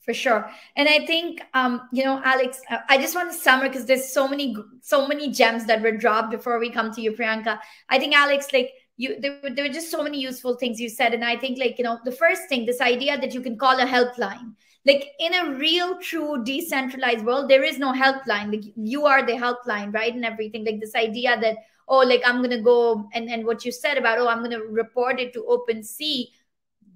For sure. And I think, Alex, I just want to summarize because there's so many gems that were dropped before we come to you, Priyanka. I think, Alex, there were just so many useful things you said. And I think, the first thing, this idea that you can call a helpline. In a real, true, decentralized world, there is no helpline. You are the helpline, right? And everything. This idea that, I'm going to go and what you said about, I'm going to report it to OpenSea.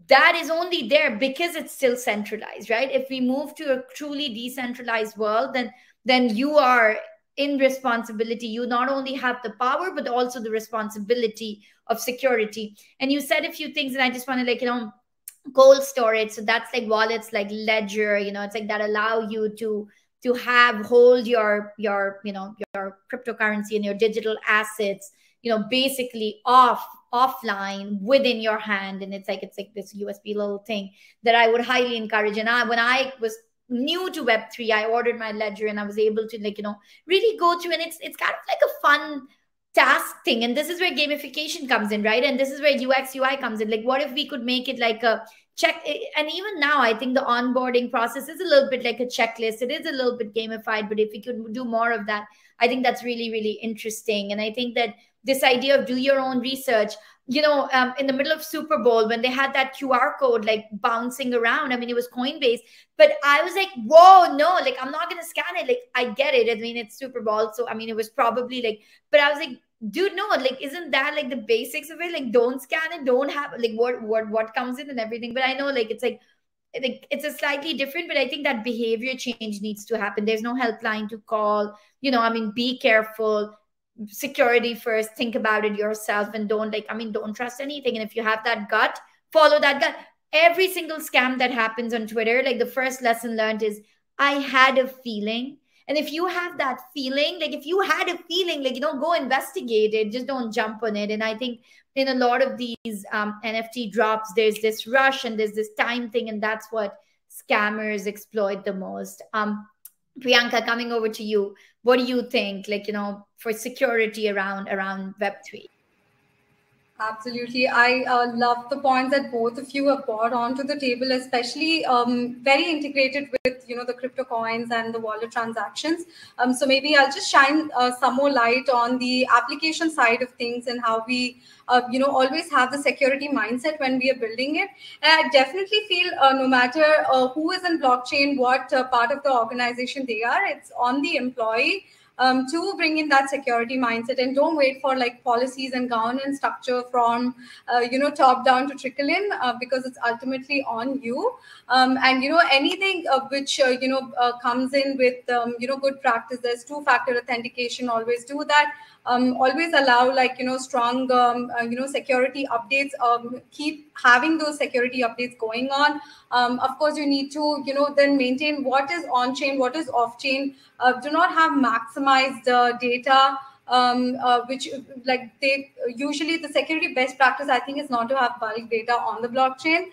That is only there because it's still centralized, right? If we move to a truly decentralized world, then you are in responsibility. You not only have the power, but also the responsibility of security. And you said a few things, and I just want to cold storage. So that's wallets like Ledger, it's that allow you to hold your cryptocurrency and your digital assets, basically offline within your hand. And it's this USB little thing that I would highly encourage. And when I was new to Web3, I ordered my Ledger and I was able to really go through, and it's kind of a fun task thing. And this is where gamification comes in, right? And this is where UX UI comes in. What if we could make it a check? And even now, I think the onboarding process is a little bit like a checklist. It is a little bit gamified, but if we could do more of that, I think that's really, really interesting. And I think that this idea of do your own research, in the middle of Super Bowl, when they had that QR code bouncing around, I mean, it was Coinbase, but I was whoa, no, I'm not going to scan it. I get it. I mean, it's Super Bowl. So, I mean, it was probably but I was dude, no, isn't that the basics of it? Don't scan it, don't have what comes in and everything. But I know it's a slightly different, but I think that behavior change needs to happen. There's no helpline to call, I mean, be careful. Security first, think about it yourself, and don't trust anything. And if you have that gut, follow that gut. Every single scam that happens on Twitter, the first lesson learned is I had a feeling. And if you have that feeling, go investigate it, just don't jump on it. And I think in a lot of these NFT drops, there's this rush and there's this time thing, and that's what scammers exploit the most. Priyanka, coming over to you, what do you think, for security around Web3? Absolutely. I love the points that both of you have brought onto the table, especially very integrated with, the crypto coins and the wallet transactions. So maybe I'll just shine some more light on the application side of things and how we, always have the security mindset when we are building it. And I definitely feel no matter who is in blockchain, what part of the organization they are, it's on the employee to bring in that security mindset, and don't wait for like policies and governance structure from top down to trickle in, because it's ultimately on you. And anything which comes in with good practices, two-factor authentication, always do that. Always allow like strong security updates. Keep having those security updates going on. Of course, you need to then maintain what is on chain, what is off chain. Do not have maximized data, which like they usually, the security best practice I think is not to have bulk data on the blockchain.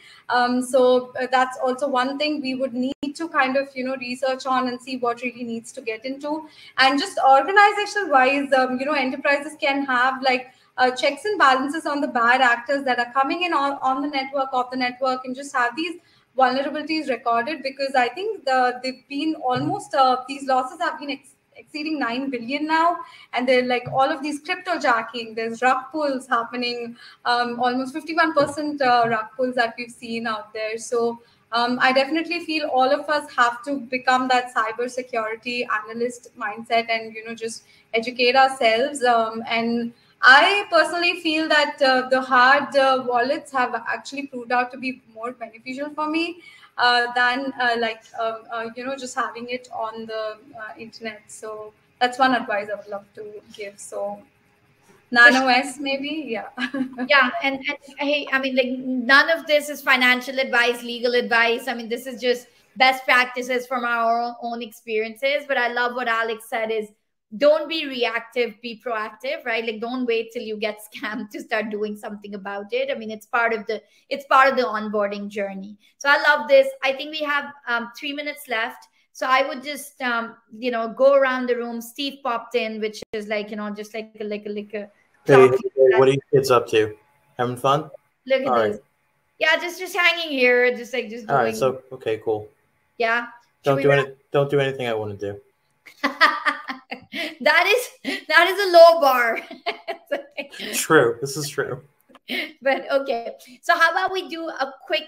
So that's also one thing we would need to kind of research on and see what really needs to get into. And just organizational wise, enterprises can have like checks and balances on the bad actors that are coming in on the network, of the network, and just have these vulnerabilities recorded, because I think they've been almost these losses have been exceeding 9 billion now, and they're like all of these crypto jacking, there's rug pulls happening, almost 51% rug pulls that we've seen out there. So I definitely feel all of us have to become that cyber security analyst mindset and just educate ourselves. And I personally feel that the hard wallets have actually proved out to be more beneficial for me than just having it on the internet. So that's one advice I would love to give. So Nano S maybe, yeah. Yeah, and hey, I mean, like, none of this is financial advice, legal advice. I mean, this is just best practices from our own experiences. But I love what Alex said is, don't be reactive, be proactive, right? Like, don't wait till you get scammed to start doing something about it. I mean, it's part of the onboarding journey. So I love this. I think we have 3 minutes left. So I would just go around the room. Steve popped in, which is like, just like a Hey, what are you kids up to? Having fun? Look at this. Right. Yeah, just hanging here, just doing. All right, so okay, cool. Yeah. Don't do anything I want to do. That is a low bar. True. This is true. But okay. So how about we do a quick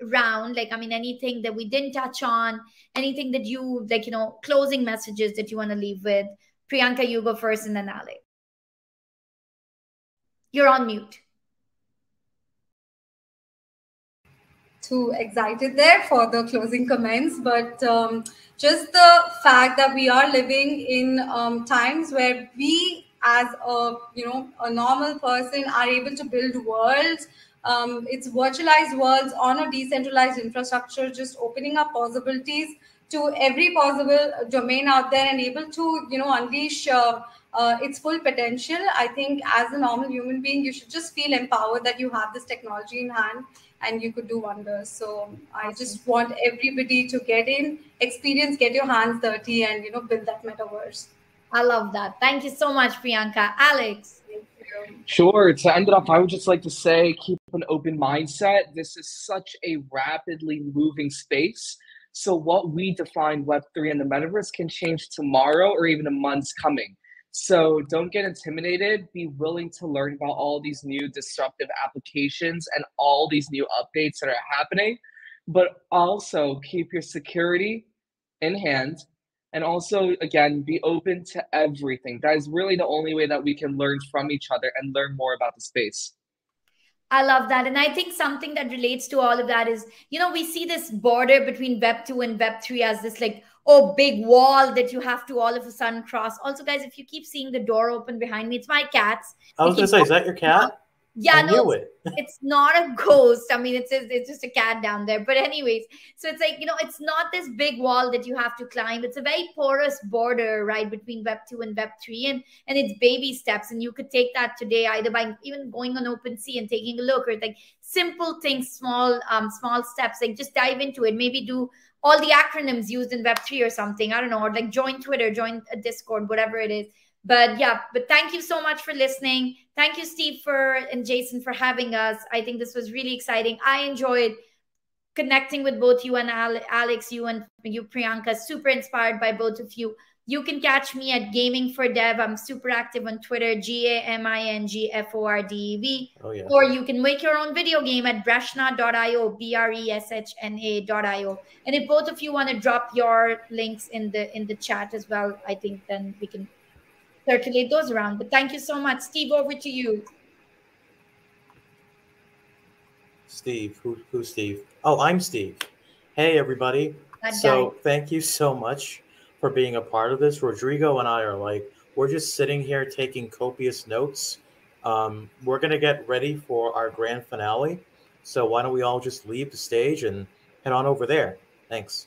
round? Like, I mean, anything that we didn't touch on, anything that you like, closing messages that you want to leave with. Priyanka, you go first, and then Alex. You're on mute. Too excited there for the closing comments, but just the fact that we are living in times where we as a normal person are able to build worlds. It's virtualized worlds on a decentralized infrastructure, just opening up possibilities to every possible domain out there and able to unleash its full potential. I think as a normal human being, you should just feel empowered that you have this technology in hand and you could do wonders. So I just want everybody to get in, experience, get your hands dirty, and build that metaverse. I love that. Thank you so much, Priyanka. Alex. Sure. To end it off, I would just like to say, keep an open mindset. This is such a rapidly moving space. So what we define Web3 and the metaverse can change tomorrow or even in months coming. So don't get intimidated. Be willing to learn about all these new disruptive applications and all these new updates that are happening, but also keep your security in hand. And also, again, be open to everything. That is really the only way that we can learn from each other and learn more about the space. I love that. And I think something that relates to all of that is, we see this border between Web 2 and Web 3 as this like, big wall that you have to all of a sudden cross. Also, guys, if you keep seeing the door open behind me, it's my cats. I was going to say, is that your cat? Yeah, no, it's not a ghost. I mean, it's just a cat down there. But anyways, so it's like, it's not this big wall that you have to climb. It's a very porous border, right, between Web 2 and Web 3. And it's baby steps. And you could take that today either by even going on OpenSea and taking a look, or like simple things, small steps, like just dive into it. Maybe do all the acronyms used in Web 3 or something. I don't know, or like join Twitter, join a Discord, whatever it is. But yeah, but thank you so much for listening. Thank you, Steve and Jason for having us. I think this was really exciting. I enjoyed connecting with both you and Alex, you and you, Priyanka. Super inspired by both of you. You can catch me at Gaming for Dev. I'm super active on Twitter, GAMINGFORDEV. Oh, yeah. Or you can make your own video game at breshna.io, BRESHNA.io. And if both of you want to drop your links in the chat as well, I think then we can circulate those around. But thank you so much. Steve, over to you. Steve, who's Steve? Oh, I'm Steve. Hey, everybody. So thank you so much for being a part of this. Rodrigo and I are like, we're just sitting here taking copious notes. We're going to get ready for our grand finale. So why don't we all just leave the stage and head on over there? Thanks.